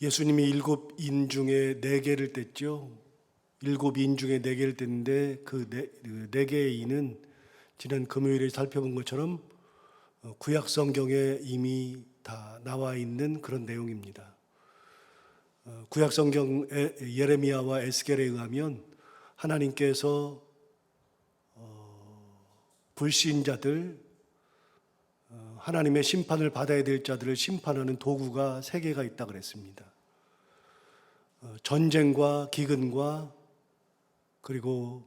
예수님이 7인 중에 4개를 뗐죠. 7인 중에 4개를 뗐는데 그 4개의 인은 지난 금요일에 살펴본 것처럼 구약 성경에 이미 다 나와 있는 그런 내용입니다. 구약 성경의 예레미야와 에스겔에 의하면 하나님께서 불신자들, 하나님의 심판을 받아야 될 자들을 심판하는 도구가 3개가 있다 그랬습니다. 전쟁과 기근과 그리고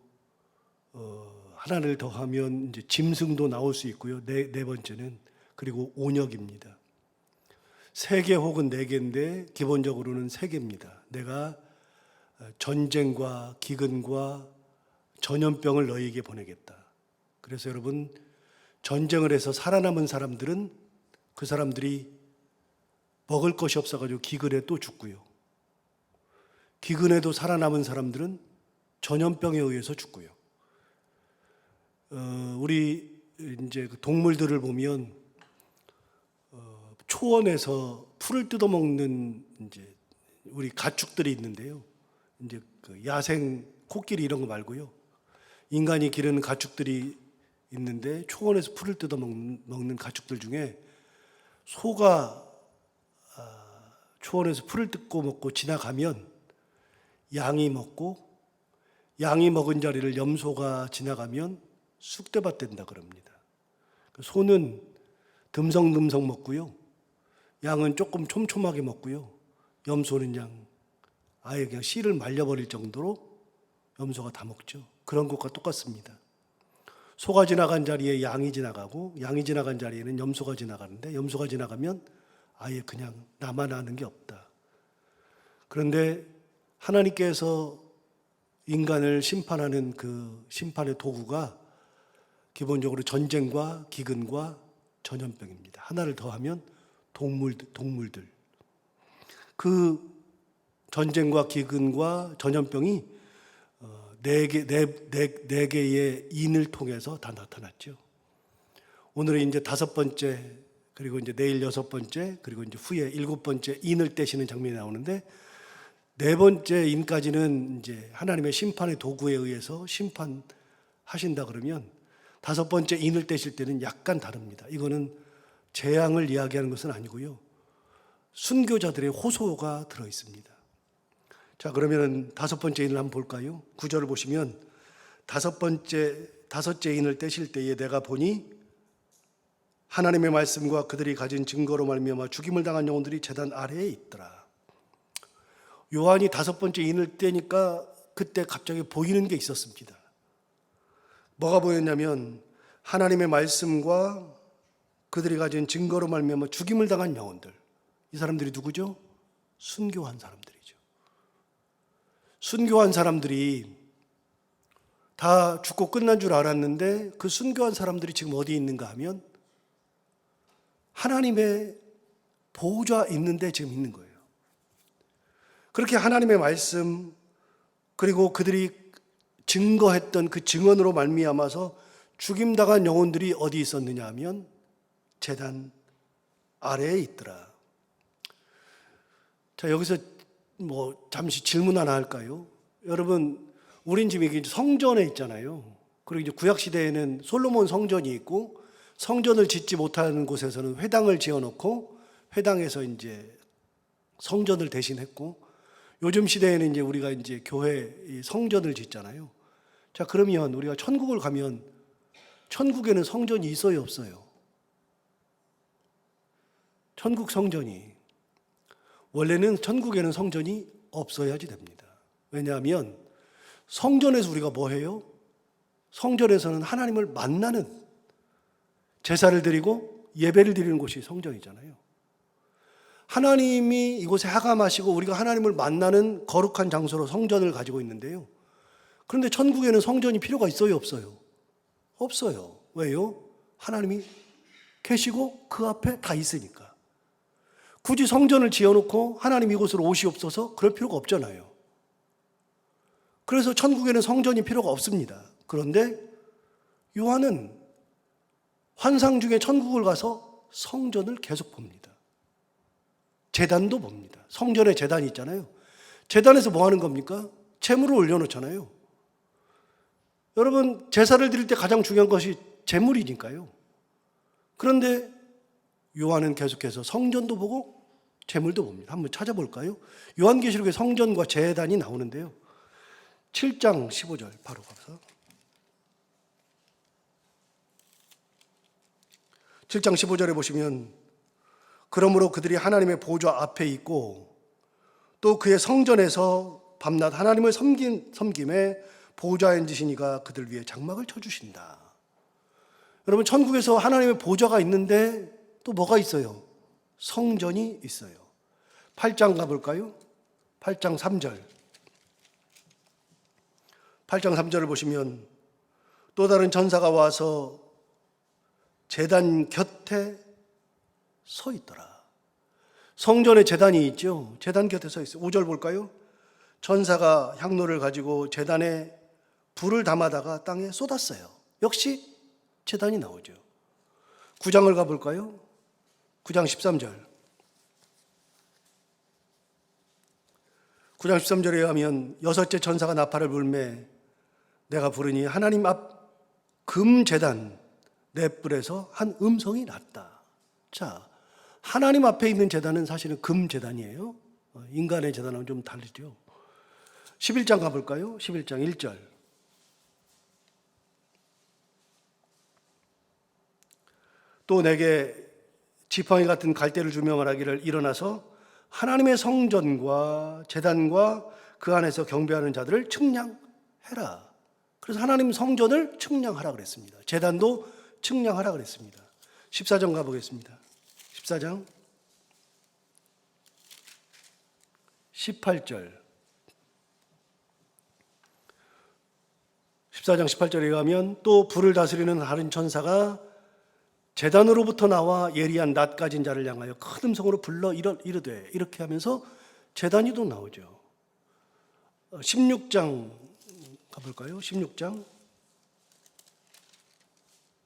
하나를 더하면 이제 짐승도 나올 수 있고요. 네 번째는 그리고 온역입니다. 3개 혹은 4개인데 기본적으로는 3개입니다. 내가 전쟁과 기근과 전염병을 너희에게 보내겠다. 그래서 여러분, 전쟁을 해서 살아남은 사람들은 그 사람들이 먹을 것이 없어가지고 기근에 또 죽고요. 기근에도 살아남은 사람들은 전염병에 의해서 죽고요. 우리 이제 동물들을 보면 초원에서 풀을 뜯어먹는 이제 우리 가축들이 있는데요. 이제 그 야생 코끼리 이런 거 말고요. 인간이 기르는 가축들이 있는데 초원에서 풀을 뜯어먹는 가축들 중에 소가 초원에서 풀을 뜯고 먹고 지나가면 양이 먹고 양이 먹은 자리를 염소가 지나가면 쑥대밭 된다 그럽니다. 소는 듬성듬성 먹고요. 양은 조금 촘촘하게 먹고요. 염소는 그냥 아예 그냥 씨를 말려버릴 정도로 염소가 다 먹죠. 그런 것과 똑같습니다. 소가 지나간 자리에 양이 지나가고 양이 지나간 자리에는 염소가 지나가는데 염소가 지나가면 아예 그냥 나만 아는 게 없다. 그런데 하나님께서 인간을 심판하는 그 심판의 도구가 기본적으로 전쟁과 기근과 전염병입니다. 하나를 더하면 동물들. 그 전쟁과 기근과 전염병이 4개의 인을 통해서 다 나타났죠. 오늘은 이제 5번째, 그리고 이제 내일 6번째, 그리고 이제 후에 7번째 인을 떼시는 장면이 나오는데 4번째 인까지는 이제 하나님의 심판의 도구에 의해서 심판하신다 그러면 5번째 인을 떼실 때는 약간 다릅니다. 이거는 재앙을 이야기하는 것은 아니고요. 순교자들의 호소가 들어 있습니다. 자, 그러면 5번째 인을 한번 볼까요? 9절을 보시면 다섯째 인을 떼실 때에 내가 보니 하나님의 말씀과 그들이 가진 증거로 말미암아 죽임을 당한 영혼들이 제단 아래에 있더라. 요한이 5번째 인을 떼니까 그때 갑자기 보이는 게 있었습니다. 뭐가 보였냐면 하나님의 말씀과 그들이 가진 증거로 말미암아 죽임을 당한 영혼들. 이 사람들이 누구죠? 순교한 사람들이죠. 순교한 사람들이 다 죽고 끝난 줄 알았는데 그 순교한 사람들이 지금 어디 있는가 하면 하나님의 보호자 있는데 지금 있는 거예요. 그렇게 하나님의 말씀 그리고 그들이 증거했던 그 증언으로 말미암아서 죽임당한 영혼들이 어디 있었느냐 하면 제단 아래에 있더라. 자, 여기서 잠시 질문 하나 할까요? 여러분, 우린 지금 이게 성전에 있잖아요. 그리고 이제 구약 시대에는 솔로몬 성전이 있고 성전을 짓지 못하는 곳에서는 회당을 지어놓고 회당에서 이제 성전을 대신했고 요즘 시대에는 이제 우리가 이제 교회 성전을 짓잖아요. 자, 그러면 우리가 천국을 가면 천국에는 성전이 있어요, 없어요? 천국 성전이 원래는 천국에는 성전이 없어야지 됩니다. 왜냐하면 성전에서 우리가 뭐 해요? 성전에서는 하나님을 만나는 제사를 드리고 예배를 드리는 곳이 성전이잖아요. 하나님이 이곳에 하감하시고 우리가 하나님을 만나는 거룩한 장소로 성전을 가지고 있는데요. 그런데 천국에는 성전이 필요가 있어요, 없어요? 없어요. 왜요? 하나님이 계시고 그 앞에 다 있으니까. 굳이 성전을 지어놓고 하나님 이곳으로 오시옵소서 그럴 필요가 없잖아요. 그래서 천국에는 성전이 필요가 없습니다. 그런데 요한은 환상 중에 천국을 가서 성전을 계속 봅니다. 제단도 봅니다. 성전에 제단이 있잖아요. 제단에서 뭐 하는 겁니까? 제물을 올려놓잖아요. 여러분, 제사를 드릴 때 가장 중요한 것이 제물이니까요. 그런데 요한은 계속해서 성전도 보고 제물도 봅니다. 한번 찾아볼까요? 요한계시록에 성전과 제단이 나오는데요. 7장 15절 바로 가서 7장 15절에 보시면 그러므로 그들이 하나님의 보좌 앞에 있고 또 그의 성전에서 밤낮 하나님을 섬김에 보좌에 앉으시니가 그들 위에 장막을 쳐주신다. 여러분, 천국에서 하나님의 보좌가 있는데 또 뭐가 있어요? 성전이 있어요. 8장 가볼까요? 8장 3절 8장 3절을 보시면 또 다른 전사가 와서 제단 곁에 서 있더라. 성전에 제단이 있죠. 제단 곁에 서 있어요. 5절 볼까요? 전사가 향로를 가지고 제단에 불을 담아다가 땅에 쏟았어요. 역시 제단이 나오죠. 9장을 가볼까요? 9장 13절 9장 13절에 하면 여섯째 전사가 나팔을 불매 내가 부르니 하나님 앞 금제단 넷불에서 한 음성이 났다. 자, 하나님 앞에 있는 제단은 사실은 금제단이에요. 인간의 제단은 좀 다르죠. 11장 가볼까요? 11장 1절 또 내게 지팡이 같은 갈대를 주며 말하기를 일어나서 하나님의 성전과 제단과 그 안에서 경배하는 자들을 측량해라. 그래서 하나님 성전을 측량하라 그랬습니다. 제단도 측량하라 그랬습니다. 14장 가보겠습니다. 14장 18절 14장 18절에 가면 또 불을 다스리는 다른 천사가 제단으로부터 나와 예리한 낫 가진 자를 향하여 큰 음성으로 불러 이르되 이렇게 하면서 제단이 또 나오죠. 16장 가볼까요? 16장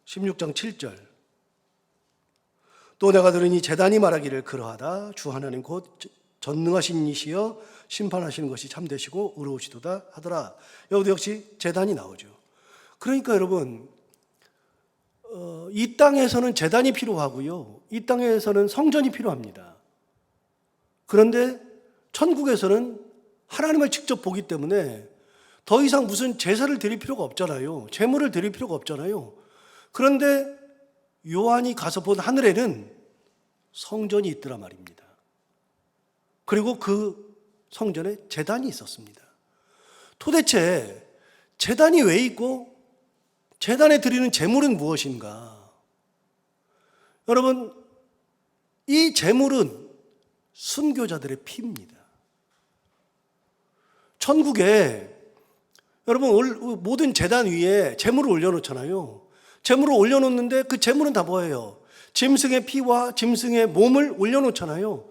7절 또 내가 들으니 제단이 말하기를 그러하다 주 하나님 곧 전능하신 이시여 심판하시는 것이 참되시고 의로우시도다 하더라. 여기도 역시 제단이 나오죠. 그러니까 여러분, 이 땅에서는 제단이 필요하고요, 이 땅에서는 성전이 필요합니다. 그런데 천국에서는 하나님을 직접 보기 때문에 더 이상 무슨 제사를 드릴 필요가 없잖아요. 제물을 드릴 필요가 없잖아요. 그런데 요한이 가서 본 하늘에는 성전이 있더라 말입니다. 그리고 그 성전에 제단이 있었습니다. 도대체 제단이 왜 있고 제단에 드리는 제물은 무엇인가? 여러분, 이 제물은 순교자들의 피입니다. 천국에 여러분 모든 제단 위에 제물을 올려놓잖아요. 제물을 올려놓는데 그 제물은 다 뭐예요? 짐승의 피와 짐승의 몸을 올려놓잖아요.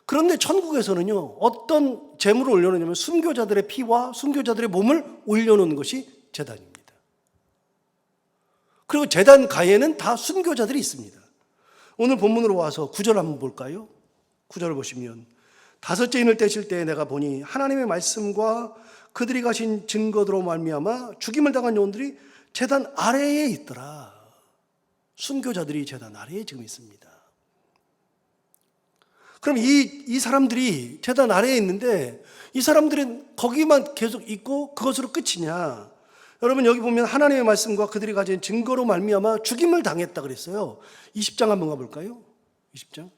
그런데 천국에서는요, 어떤 제물을 올려놓냐면 순교자들의 피와 순교자들의 몸을 올려놓는 것이 제단입니다. 그리고 제단 가에는 다 순교자들이 있습니다. 오늘 본문으로 와서 9절 한번 볼까요? 9절을 보시면 다섯째 인을 떼실 때에 내가 보니 하나님의 말씀과 그들이 가신 증거로 말미암아 죽임을 당한 영혼들이 제단 아래에 있더라. 순교자들이 제단 아래에 지금 있습니다. 그럼 이 사람들이 제단 아래에 있는데 이 사람들은 거기만 계속 있고 그것으로 끝이냐? 여러분, 여기 보면 하나님의 말씀과 그들이 가진 증거로 말미암아 죽임을 당했다 그랬어요. 20장 한번 가볼까요? 20장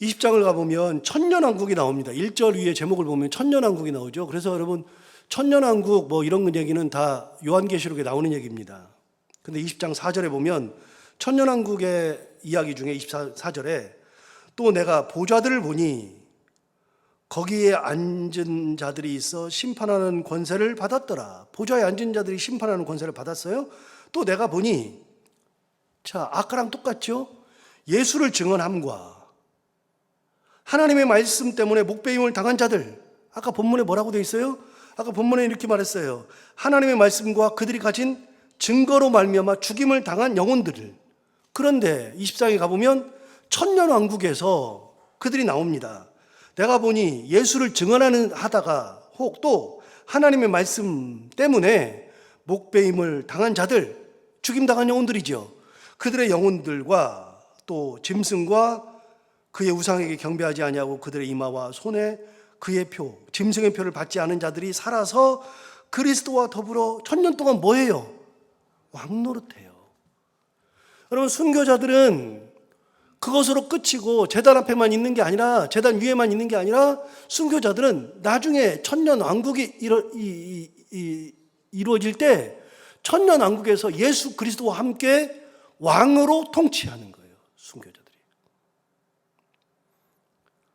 20장을 가보면 천년왕국이 나옵니다. 1절 위에 제목을 보면 천년왕국이 나오죠. 그래서 여러분, 천년왕국 뭐 이런 얘기는 다 요한계시록에 나오는 얘기입니다. 근데 20장 4절에 보면 천년왕국의 이야기 중에 24절에 또 내가 보좌들을 보니 거기에 앉은 자들이 있어 심판하는 권세를 받았더라. 보좌에 앉은 자들이 심판하는 권세를 받았어요. 또 내가 보니, 자, 아까랑 똑같죠? 예수를 증언함과 하나님의 말씀 때문에 목배임을 당한 자들, 아까 본문에 뭐라고 되어 있어요? 아까 본문에 이렇게 말했어요. 하나님의 말씀과 그들이 가진 증거로 말미암아 죽임을 당한 영혼들을. 그런데 20장에 가보면 천년왕국에서 그들이 나옵니다. 내가 보니 예수를 증언하는 하다가 혹 또 하나님의 말씀 때문에 목배임을 당한 자들, 죽임당한 영혼들이죠. 그들의 영혼들과 또 짐승과 그의 우상에게 경배하지 아니하고 그들의 이마와 손에 그의 표, 짐승의 표를 받지 않은 자들이 살아서 그리스도와 더불어 천년 동안 뭐예요? 왕노릇해요. 여러분, 순교자들은 그것으로 끝이고 제단 앞에만 있는 게 아니라, 제단 위에만 있는 게 아니라, 순교자들은 나중에 천년 왕국이 이루어질 때 천년 왕국에서 예수 그리스도와 함께 왕으로 통치하는 거예요. 순교자들이.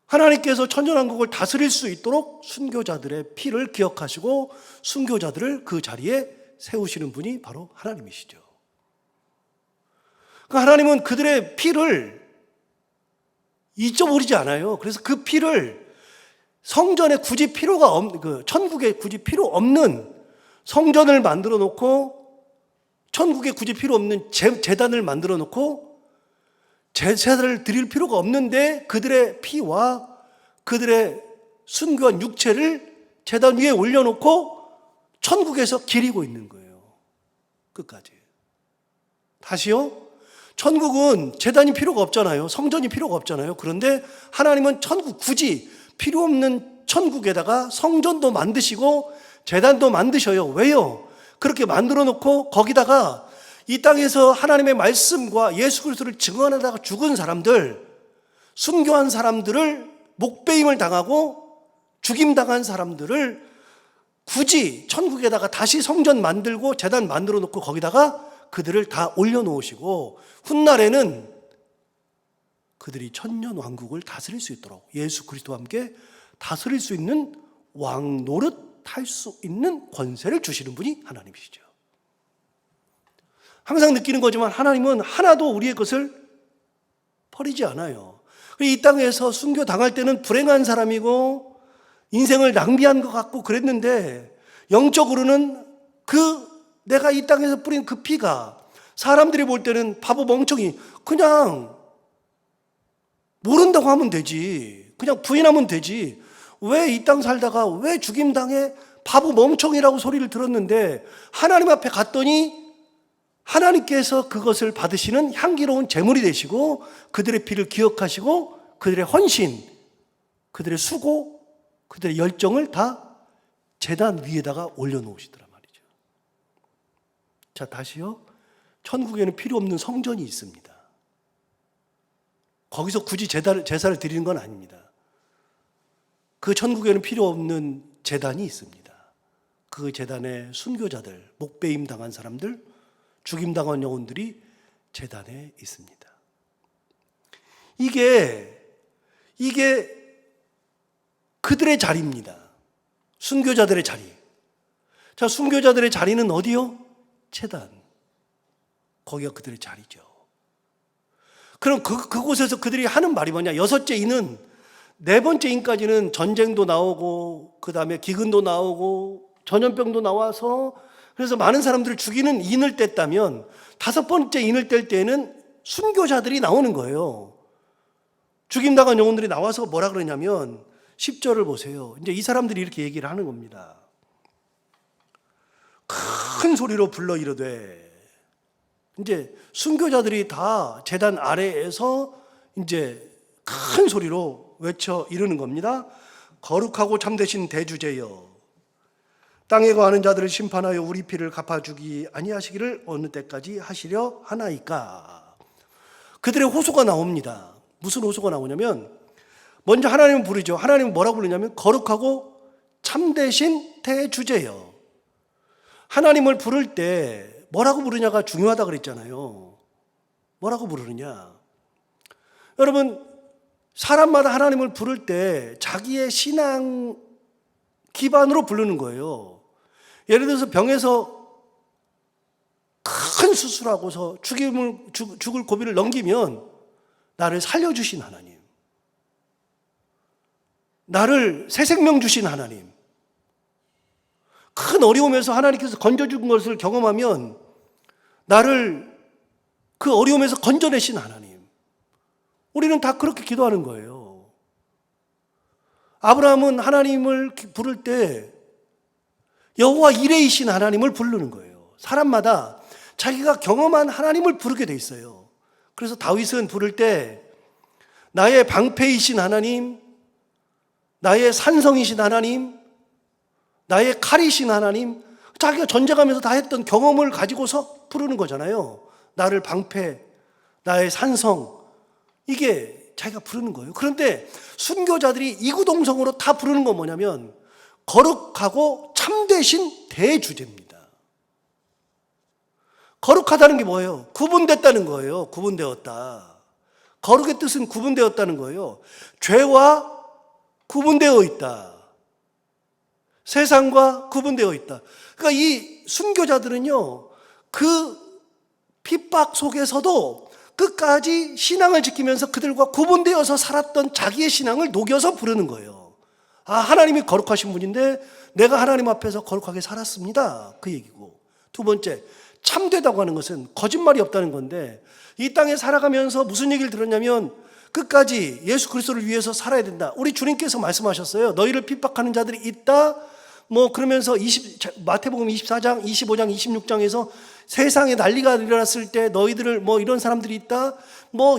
하나님께서 천년 왕국을 다스릴 수 있도록 순교자들의 피를 기억하시고 순교자들을 그 자리에 세우시는 분이 바로 하나님이시죠. 그러니까 하나님은 그들의 피를 잊어버리지 않아요. 그래서 그 피를 성전에 굳이 필요가 없는, 천국에 굳이 필요 없는 성전을 만들어 놓고, 천국에 굳이 필요 없는 제단을 만들어 놓고, 제사를 드릴 필요가 없는데 그들의 피와 그들의 순교한 육체를 제단 위에 올려놓고 천국에서 기리고 있는 거예요. 끝까지. 다시요. 천국은 제단이 필요가 없잖아요. 성전이 필요가 없잖아요. 그런데 하나님은 천국, 굳이 필요 없는 천국에다가 성전도 만드시고 제단도 만드셔요. 왜요? 그렇게 만들어 놓고 거기다가 이 땅에서 하나님의 말씀과 예수 그리스도를 증언하다가 죽은 사람들, 순교한 사람들을, 목배임을 당하고 죽임당한 사람들을 굳이 천국에다가 다시 성전 만들고 제단 만들어 놓고 거기다가 그들을 다 올려놓으시고 훗날에는 그들이 천년 왕국을 다스릴 수 있도록 예수 그리스도와 함께 다스릴 수 있는 왕 노릇 할 수 있는 권세를 주시는 분이 하나님이시죠. 항상 느끼는 거지만 하나님은 하나도 우리의 것을 버리지 않아요. 이 땅에서 순교 당할 때는 불행한 사람이고 인생을 낭비한 것 같고 그랬는데, 영적으로는 내가 이 땅에서 뿌린 그 피가 사람들이 볼 때는 바보 멍청이, 그냥 모른다고 하면 되지, 그냥 부인하면 되지, 왜 이 땅 살다가 왜 죽임당해, 바보 멍청이라고 소리를 들었는데 하나님 앞에 갔더니 하나님께서 그것을 받으시는 향기로운 제물이 되시고 그들의 피를 기억하시고 그들의 헌신, 그들의 수고, 그들의 열정을 다 제단 위에다가 올려놓으시더란 말이죠. 자, 다시요. 천국에는 필요 없는 성전이 있습니다. 거기서 굳이 제사를 드리는 건 아닙니다. 그 천국에는 필요 없는 제단이 있습니다. 그 제단에 순교자들, 목배임 당한 사람들, 죽임당한 영혼들이 제단에 있습니다. 이게 그들의 자리입니다. 순교자들의 자리. 자, 순교자들의 자리는 어디요? 제단. 거기가 그들의 자리죠. 그럼 그곳에서 그들이 하는 말이 뭐냐? 여섯째 인은, 네 번째 인까지는 전쟁도 나오고 그 다음에 기근도 나오고 전염병도 나와서, 그래서 많은 사람들을 죽이는 인을 뗐다면 다섯 번째 인을 뗄 때에는 순교자들이 나오는 거예요. 죽임당한 영혼들이 나와서 뭐라 그러냐면 10절을 보세요. 이제 이 사람들이 이렇게 얘기를 하는 겁니다. 큰 소리로 불러 이르되, 이제 순교자들이 다 제단 아래에서 이제 큰 소리로 외쳐 이르는 겁니다. 거룩하고 참되신 대주제여, 땅에 거하는 자들을 심판하여 우리 피를 갚아주기 아니하시기를 어느 때까지 하시려 하나이까. 그들의 호소가 나옵니다. 무슨 호소가 나오냐면, 먼저 하나님을 부르죠. 하나님은 뭐라고 부르냐면 거룩하고 참되신 대주제여. 하나님을 부를 때 뭐라고 부르냐가 중요하다 그랬잖아요. 뭐라고 부르느냐. 여러분, 사람마다 하나님을 부를 때 자기의 신앙 기반으로 부르는 거예요. 예를 들어서 병에서 큰 수술하고서 죽을 고비를 넘기면 나를 살려주신 하나님, 나를 새 생명 주신 하나님, 큰 어려움에서 하나님께서 건져준 것을 경험하면 나를 그 어려움에서 건져내신 하나님. 우리는 다 그렇게 기도하는 거예요. 아브라함은 하나님을 부를 때 여호와 이레이신 하나님을 부르는 거예요. 사람마다 자기가 경험한 하나님을 부르게 돼 있어요. 그래서 다윗은 부를 때 나의 방패이신 하나님, 나의 산성이신 하나님, 나의 칼이신 하나님, 자기가 전쟁하면서 다 했던 경험을 가지고서 부르는 거잖아요. 나를 방패, 나의 산성, 이게 자기가 부르는 거예요. 그런데 순교자들이 이구동성으로 다 부르는 건 뭐냐면 거룩하고 참되신 대주제입니다. 거룩하다는 게 뭐예요? 구분됐다는 거예요. 구분되었다. 거룩의 뜻은 구분되었다는 거예요. 죄와 구분되어 있다. 세상과 구분되어 있다. 그러니까 이 순교자들은요, 그 핍박 속에서도 끝까지 신앙을 지키면서 그들과 구분되어서 살았던 자기의 신앙을 녹여서 부르는 거예요. 아, 하나님이 거룩하신 분인데 내가 하나님 앞에서 거룩하게 살았습니다. 그 얘기고. 두 번째, 참되다고 하는 것은 거짓말이 없다는 건데 이 땅에 살아가면서 무슨 얘기를 들었냐면 끝까지 예수 그리스도를 위해서 살아야 된다. 우리 주님께서 말씀하셨어요. 너희를 핍박하는 자들이 있다. 그러면서 마태복음 24장, 25장, 26장에서 세상에 난리가 일어났을 때 너희들을 이런 사람들이 있다.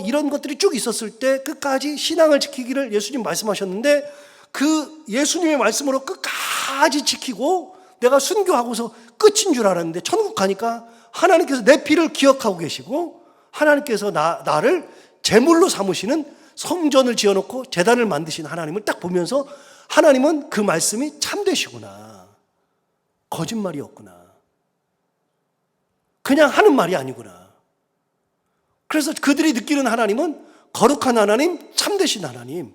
이런 것들이 쭉 있었을 때 끝까지 신앙을 지키기를 예수님 말씀하셨는데 그 예수님의 말씀으로 끝까지 지키고 내가 순교하고서 끝인 줄 알았는데 천국 가니까 하나님께서 내 피를 기억하고 계시고 하나님께서 나를 제물로 삼으시는 성전을 지어놓고 제단을 만드신 하나님을 딱 보면서 하나님은 그 말씀이 참되시구나. 거짓말이 없구나. 그냥 하는 말이 아니구나. 그래서 그들이 느끼는 하나님은 거룩한 하나님, 참되신 하나님.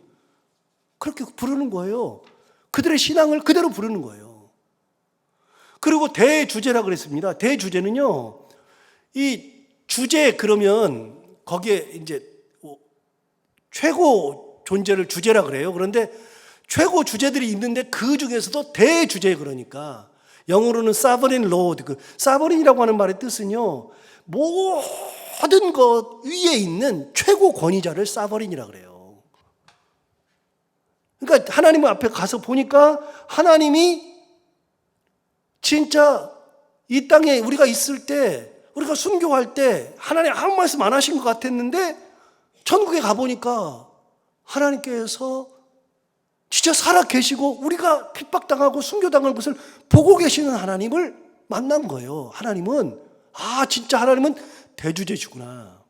그렇게 부르는 거예요. 그들의 신앙을 그대로 부르는 거예요. 그리고 대주제라 그랬습니다. 대주제는요, 이 주제 그러면 거기에 이제 최고 존재를 주제라 그래요. 그런데 최고 주제들이 있는데 그 중에서도 대주제, 그러니까 영어로는 sovereign lord, 그 sovereign이라고 하는 말의 뜻은요, 모든 것 위에 있는 최고 권위자를 sovereign이라 그래요. 그러니까 하나님 앞에 가서 보니까 하나님이 진짜 이 땅에 우리가 있을 때, 우리가 순교할 때 하나님 아무 말씀 안 하신 것 같았는데 천국에 가보니까 하나님께서 진짜 살아 계시고 우리가 핍박당하고 순교당한 것을 보고 계시는 하나님을 만난 거예요. 하나님은, 진짜 하나님은 대주제시구나.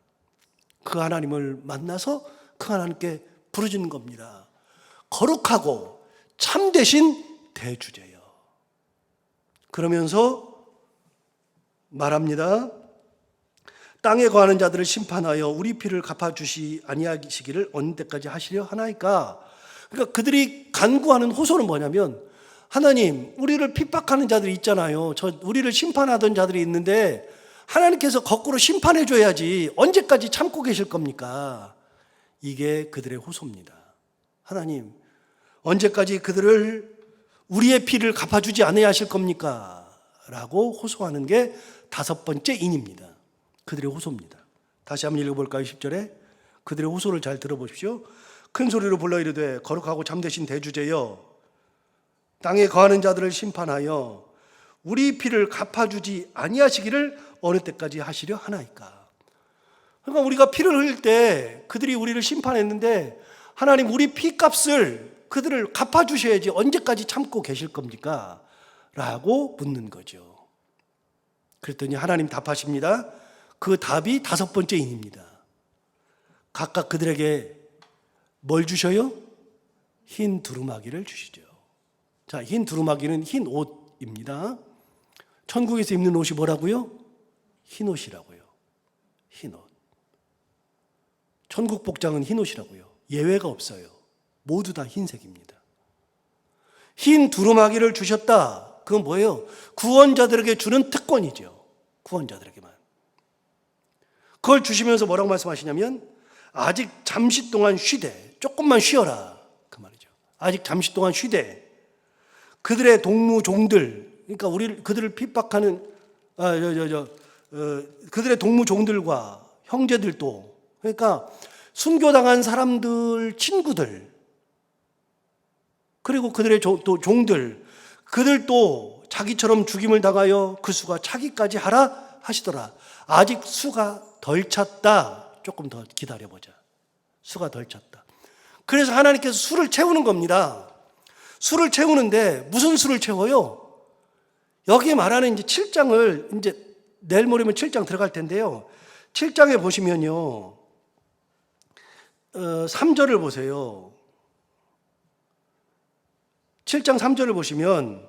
그 하나님을 만나서 그 하나님께 부르짖는 겁니다. 거룩하고 참되신 대주제요. 그러면서 말합니다. 땅에 거하는 자들을 심판하여 우리 피를 갚아주시 아니하시기를 어느 때까지 하시려 하나이까. 그러니까 그들이 간구하는 호소는 뭐냐면, 하나님, 우리를 핍박하는 자들이 있잖아요. 우리를 심판하던 자들이 있는데 하나님께서 거꾸로 심판해 줘야지 언제까지 참고 계실 겁니까? 이게 그들의 호소입니다. 하나님, 언제까지 그들을 우리의 피를 갚아주지 아니하실 겁니까? 라고 호소하는 게 5번째 인입니다. 그들의 호소입니다. 다시 한번 읽어볼까요? 10절에 그들의 호소를 잘 들어보십시오. 큰 소리로 불러 이르되 거룩하고 참되신 대주제여, 땅에 거하는 자들을 심판하여 우리 피를 갚아주지 아니하시기를 어느 때까지 하시려 하나이까. 그러니까 우리가 피를 흘릴 때 그들이 우리를 심판했는데 하나님, 우리 피값을 그들을 갚아주셔야지 언제까지 참고 계실 겁니까? 라고 묻는 거죠. 그랬더니 하나님 답하십니다. 그 답이 5번째 인입니다. 각각 그들에게 뭘 주셔요? 흰 두루마기를 주시죠. 자, 흰 두루마기는 흰 옷입니다. 천국에서 입는 옷이 뭐라고요? 흰 옷이라고요. 흰 옷. 천국 복장은 흰 옷이라고요. 예외가 없어요. 모두 다 흰색입니다. 흰 두루마기를 주셨다. 그건 뭐예요? 구원자들에게 주는 특권이죠. 구원자들에게만. 그걸 주시면서 뭐라고 말씀하시냐면, 아직 잠시 동안 쉬되, 조금만 쉬어라, 그 말이죠. 아직 잠시 동안 쉬되 그들의 동무 종들, 그러니까 그들을 핍박하는 그들의 동무종들과 형제들도, 그러니까 순교당한 사람들 친구들, 그리고 그들의 또 종들, 그들도 자기처럼 죽임을 당하여 그 수가 차기까지 하라 하시더라. 아직 수가 덜 찼다. 조금 더 기다려보자. 수가 덜 찼다. 그래서 하나님께서 수를 채우는 겁니다. 수를 채우는데 무슨 수를 채워요? 여기에 말하는 이제 7장을 이제 내일 모레면 7장 들어갈 텐데요. 7장에 보시면요. 3절을 보세요. 7장 3절을 보시면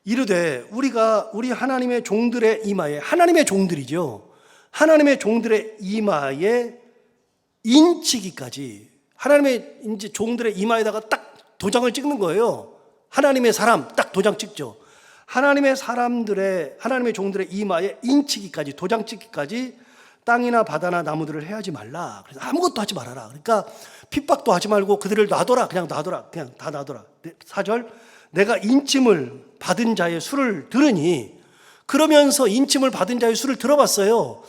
이르되 우리 하나님의 종들의 이마에, 하나님의 종들이죠. 하나님의 종들의 이마에 인치기까지, 하나님의 이제 종들의 이마에다가 딱 도장을 찍는 거예요. 하나님의 사람 딱 도장 찍죠. 하나님의 종들의 이마에 인치기까지, 도장 찍기까지 땅이나 바다나 나무들을 해하지 말라. 그래서 아무것도 하지 말아라. 그러니까 핍박도 하지 말고 그들을 놔둬라. 그냥 놔둬라. 그냥 다 놔둬라. 4절, 내가 인침을 받은 자의 수를 들으니, 그러면서 인침을 받은 자의 수를 들어봤어요.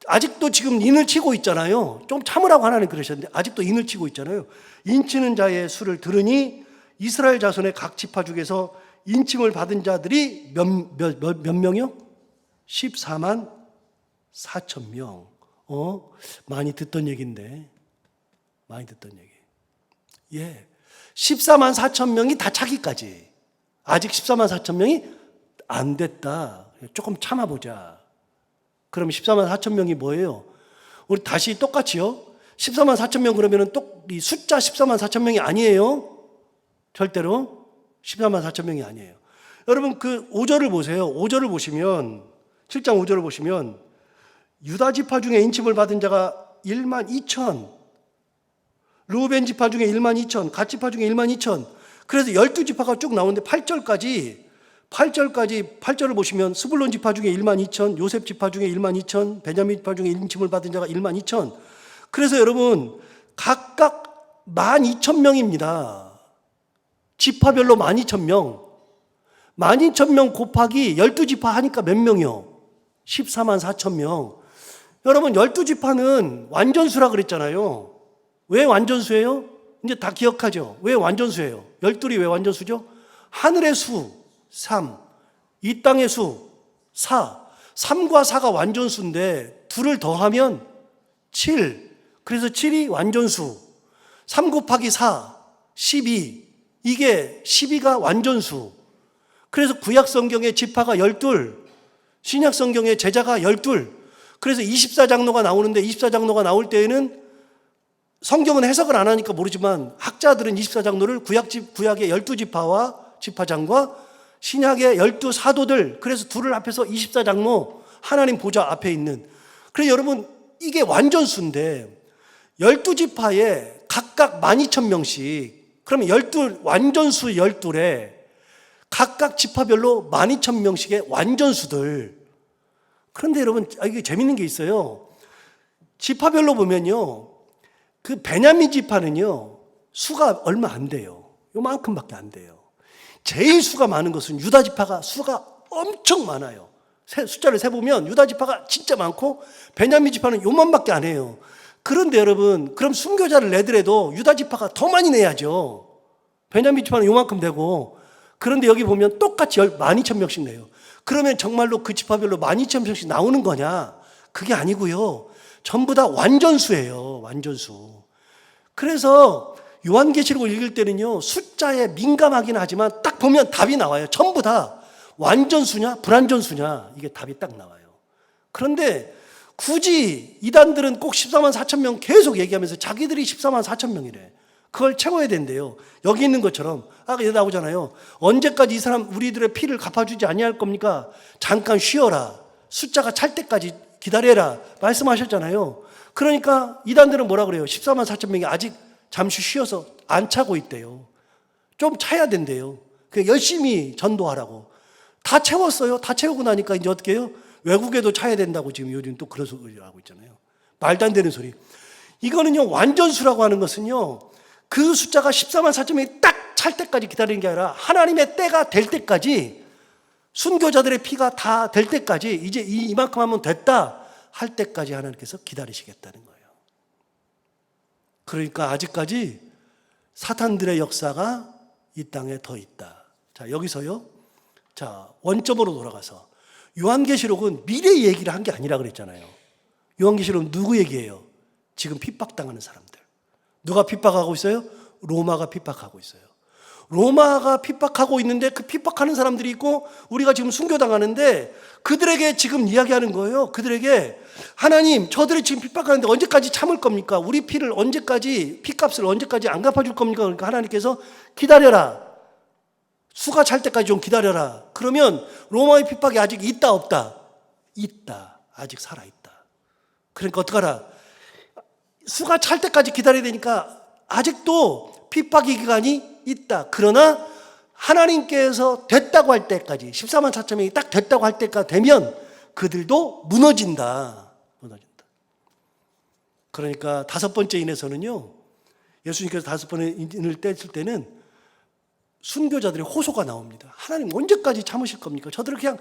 아직도 지금 인을 치고 있잖아요. 좀 참으라고 하나님 그러셨는데 아직도 인을 치고 있잖아요. 인치는 자의 수를 들으니 이스라엘 자손의 각 지파 중에서 인침을 받은 자들이 몇 명이요? 14만 4천 명. 많이 듣던 얘기인데, 많이 듣던 얘기. 예, 14만 4천 명이 다 차기까지. 아직 14만 4천 명이 안 됐다. 조금 참아보자. 그럼 14만 4천 명이 뭐예요? 우리 다시 똑같이요. 14만 4천 명 그러면은 이 숫자 14만 4천 명이 아니에요. 절대로 14만 4천 명이 아니에요. 여러분 그 5절을 보세요. 5절을 보시면, 7장 5절을 보시면 유다 지파 중에 인침을 받은 자가 1만 2천, 르우벤 지파 중에 1만 2천, 갓 지파 중에 1만 2천. 그래서 12지파가 쭉 나오는데 8절을 보시면 스불론 지파 중에 1만 2천, 요셉 지파 중에 1만 2천, 베냐민 지파 중에 인침을 받은 자가 1만 2천. 그래서 여러분 각각 12,000명입니다. 지파별로 12,000명. 12,000명 곱하기 12지파 하니까 몇 명이요? 14만 4천 명. 여러분 12지파는 완전수라 그랬잖아요. 왜 완전수예요? 이제 다 기억하죠. 왜 완전수예요? 12이 왜 완전수죠? 하늘의 수 3, 이 땅의 수 4. 3과 4가 완전수인데 2를 더하면 7. 그래서 7이 완전수. 3 곱하기 4, 12. 이게 12가 완전수. 그래서 구약 성경에 지파가 12, 신약 성경에 제자가 12. 그래서 24장로가 나오는데 24장로가 나올 때에는 성경은 해석을 안 하니까 모르지만 학자들은 24장로를 구약의 12지파와 지파장과 신약의 12사도들, 그래서 둘을 합해서 24장로, 하나님 보좌 앞에 있는. 그래서 여러분 이게 완전수인데 12지파에 각각 12,000명씩, 그러면 완전수 12에 각각 지파별로 12,000명씩의 완전수들. 그런데 여러분 이게 재밌는 게 있어요. 지파별로 보면요, 그 베냐민 지파는요 수가 얼마 안 돼요. 요만큼밖에 안 돼요. 제일 수가 많은 것은 유다 지파가 수가 엄청 많아요. 숫자를 세보면 유다 지파가 진짜 많고 베냐민 지파는 요만밖에 안 해요. 그런데 여러분, 그럼 순교자를 내더라도 유다 지파가 더 많이 내야죠. 베냐민 지파는 요만큼 되고. 그런데 여기 보면 똑같이 12,000명씩 내요. 그러면 정말로 그 지파별로 12,000명씩 나오는 거냐? 그게 아니고요. 전부 다 완전수예요. 완전수. 그래서 요한계시록을 읽을 때는요, 숫자에 민감하긴 하지만 딱 보면 답이 나와요. 전부 다 완전수냐 불완전수냐, 이게 답이 딱 나와요. 그런데 굳이 이단들은 꼭 14만 4천 명 계속 얘기하면서 자기들이 14만 4천 명이래. 그걸 채워야 된대요. 여기 있는 것처럼 아까 여기 나오잖아요. 언제까지 이 사람 우리들의 피를 갚아주지 아니할 겁니까? 잠깐 쉬어라. 숫자가 찰 때까지 기다려라. 말씀하셨잖아요. 그러니까 이단들은 뭐라 그래요? 14만 4천 명이 아직 잠시 쉬어서 안 차고 있대요. 좀 차야 된대요. 열심히 전도하라고. 다 채웠어요. 다 채우고 나니까 이제 어떻게 해요? 외국에도 차야 된다고 지금 요즘 또 그런 소리를 하고 있잖아요. 말도 안 되는 소리. 이거는요, 완전수라고 하는 것은요, 그 숫자가 14만 4천 명이 딱 찰 때까지 기다리는 게 아니라 하나님의 때가 될 때까지 순교자들의 피가 다 될 때까지, 이제 이만큼 하면 됐다 할 때까지 하나님께서 기다리시겠다는 거예요. 그러니까 아직까지 사탄들의 역사가 이 땅에 더 있다. 자, 여기서요. 자, 원점으로 돌아가서 요한계시록은 미래 얘기를 한 게 아니라 그랬잖아요. 요한계시록은 누구 얘기예요? 지금 핍박당하는 사람들. 누가 핍박하고 있어요? 로마가 핍박하고 있어요. 로마가 핍박하고 있는데 그 핍박하는 사람들이 있고 우리가 지금 순교당하는데 그들에게 지금 이야기하는 거예요. 그들에게 하나님, 저들이 지금 핍박하는데 언제까지 참을 겁니까? 우리 피를 언제까지, 피값을 언제까지 안 갚아줄 겁니까? 그러니까 하나님께서 기다려라. 수가 찰 때까지 좀 기다려라. 그러면 로마의 핍박이 아직 있다 없다? 있다. 아직 살아있다. 그러니까 어떡하라? 수가 찰 때까지 기다려야 되니까 아직도 핍박의 기간이 있다. 그러나 하나님께서 됐다고 할 때까지, 14만 4천 명이 딱 됐다고 할 때까지 되면 그들도 무너진다. 무너진다. 그러니까 다섯 번째 인에서는요, 예수님께서 다섯 번째 인을 떼실 때는 순교자들의 호소가 나옵니다. 하나님 언제까지 참으실 겁니까? 저들을 그냥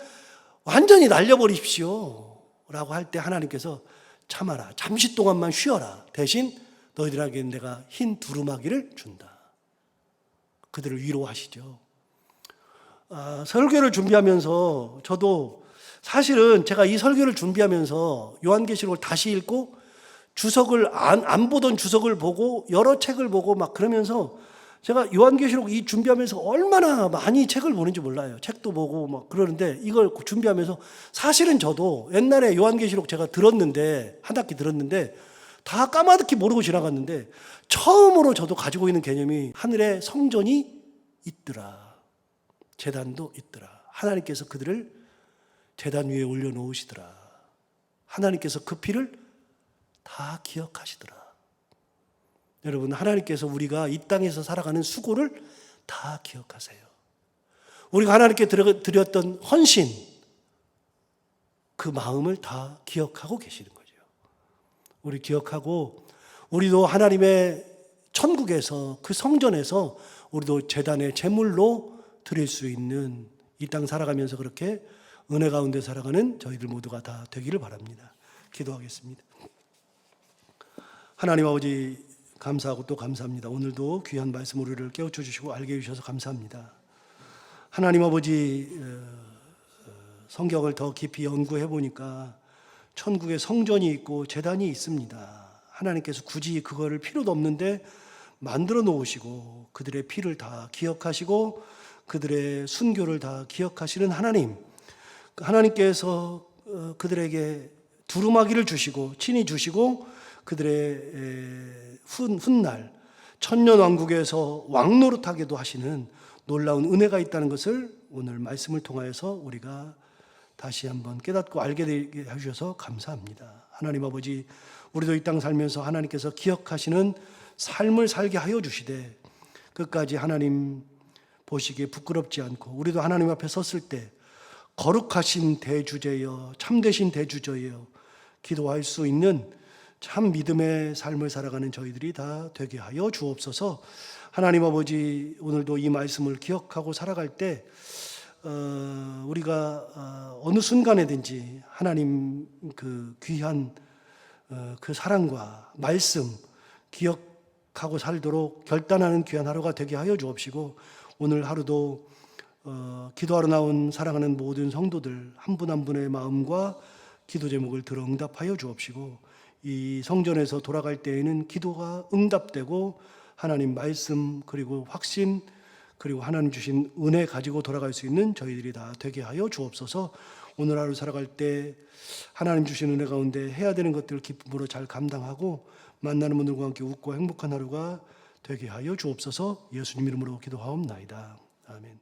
완전히 날려버리십시오 라고 할 때 하나님께서 참아라. 잠시 동안만 쉬어라. 대신 너희들에게 내가 흰 두루마기를 준다. 그들을 위로하시죠. 설교를 준비하면서 저도 사실은 제가 이 설교를 준비하면서 요한계시록을 다시 읽고 주석을 안 보던 주석을 보고 여러 책을 보고 막 그러면서 제가 요한계시록 이 준비하면서 얼마나 많이 책을 보는지 몰라요. 책도 보고 막 그러는데 이걸 준비하면서 사실은 저도 옛날에 요한계시록 제가 들었는데 한 학기 들었는데 다 까마득히 모르고 지나갔는데 처음으로 저도 가지고 있는 개념이 하늘에 성전이 있더라. 제단도 있더라. 하나님께서 그들을 제단 위에 올려놓으시더라. 하나님께서 그 피를 다 기억하시더라. 여러분, 하나님께서 우리가 이 땅에서 살아가는 수고를 다 기억하세요. 우리가 하나님께 드렸던 헌신, 그 마음을 다 기억하고 계시는 거죠. 우리 기억하고 우리도 하나님의 천국에서 그 성전에서 우리도 제단의 제물로 드릴 수 있는 이 땅 살아가면서 그렇게 은혜 가운데 살아가는 저희들 모두가 다 되기를 바랍니다. 기도하겠습니다. 하나님 아버지 감사하고 또 감사합니다. 오늘도 귀한 말씀 우리를 깨우쳐 주시고 알게 해주셔서 감사합니다. 하나님 아버지 성경을 더 깊이 연구해 보니까 천국에 성전이 있고 제단이 있습니다. 하나님께서 굳이 그거를 필요도 없는데 만들어 놓으시고 그들의 피를 다 기억하시고 그들의 순교를 다 기억하시는 하나님, 하나님께서 그들에게 두루마기를 주시고 친히 주시고 그들의 훗날 천년왕국에서 왕노릇하게도 하시는 놀라운 은혜가 있다는 것을 오늘 말씀을 통하여서 우리가 다시 한번 깨닫고 알게 되게 해주셔서 감사합니다. 하나님 아버지, 우리도 이 땅 살면서 하나님께서 기억하시는 삶을 살게 하여 주시되 끝까지 하나님 보시기에 부끄럽지 않고 우리도 하나님 앞에 섰을 때 거룩하신 대주제여, 참되신 대주제여 기도할 수 있는 참 믿음의 삶을 살아가는 저희들이 다 되게 하여 주옵소서. 하나님 아버지, 오늘도 이 말씀을 기억하고 살아갈 때 우리가 어느 순간에든지 하나님 그 귀한 그 사랑과 말씀 기억하고 살도록 결단하는 귀한 하루가 되게 하여 주옵시고, 오늘 하루도 기도하러 나온 사랑하는 모든 성도들 한 분 한 분의 마음과 기도 제목을 들어 응답하여 주옵시고, 이 성전에서 돌아갈 때에는 기도가 응답되고 하나님 말씀 그리고 확신 그리고 하나님 주신 은혜 가지고 돌아갈 수 있는 저희들이 다 되게 하여 주옵소서. 오늘 하루 살아갈 때 하나님 주신 은혜 가운데 해야 되는 것들을 기쁨으로 잘 감당하고 만나는 분들과 함께 웃고 행복한 하루가 되게 하여 주옵소서. 예수님 이름으로 기도하옵나이다. 아멘.